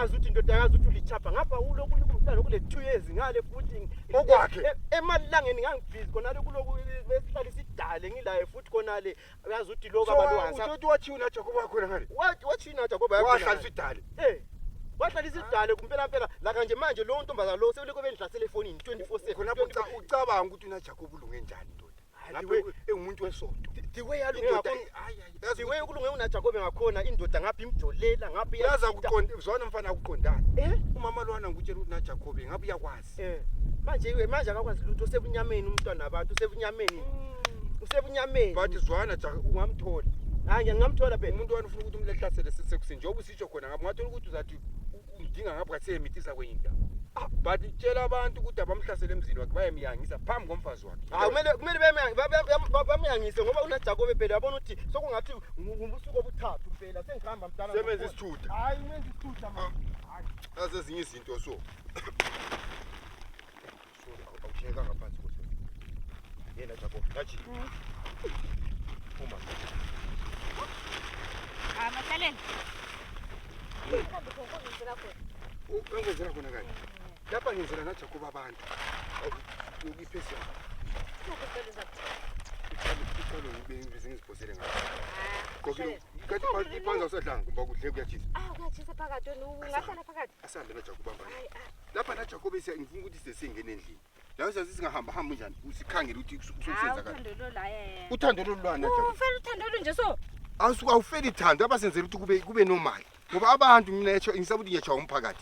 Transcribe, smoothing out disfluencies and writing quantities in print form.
angazi ukuthi indodakazi ukuthi ulichapha ngapha uloku umntwana kule 2 years ngale futhi okwakhe emalangeni ngangibhizi khona le kuloku esihlala isidale ngilaye futhi khona le uyazi ukuthi lokho so abantu uthi wathi una Jacob wakhona ngale wathi na Jacob yakho wahlala isidale wahlala isidale kumpela phela la kanje manje lo ntombazana lo sebeleko bendihlasela efonini 24/7 khona ucabanga ukuthi una Jacob ulunge njani ndoda lapho engumuntu wesonto diwe yalunga diwe ukulunge una Jacob ngakhona indoda ngapha imjolela ngapha yaza kuqonda uzona mfana ukuqondana umama lwana ngutshela ukuthi na Jacob ngabe uyakwazi manje akakwazi lutho sebunyameni umntwana abantu usebunyameni bathi zwana Jacob ungamthola hayi ngingamthola phela umuntu wani ufuna ukuthi umlehlasele sekuseni njengoba usitsho khona ngabe ungathola ukuthi uzathi umdinga ngapha kasemitisa kwenyinda bathi tshela abantu ukuthi abamhlasele emzini wakhe bayemiyangisa phambi komfazi wakhe kumele bamyangise ngoba una Jacob phela yabona ukuthi sokungathi ubusuku obuthathu phela sengihamba mdala sebenza isithutha hayi wenza isithutha manje hayi aze ezinye izinto so awusheka ngaphansi kwethu yena Jacob nathi uma Masaleni. Ungenzela khona kanje lapha ngenzela na Jacob abantu ukiphesa Ucalo ngibize ngiziphosele ngayo. Kokho kathi ipanza usadlanga ngoba kudle kuyachisa. Kuyachisa phakathi ungahlala phakathi. Asambe na Jacob bamba. Lapha na Jacob ngifuna ukuthi sesingene endlini. Lawo sesingahamba hamba njani usikhangela ukuthi ususenza kanjani. Uthando lo la yena. Uthando lolwana Jacob. Ufela uthando lo nje so. Awufeli ithando abasenzela ukuthi kube normal. Ngoba abantu mina ngisaba ukuthi ngiyacha umphakathi.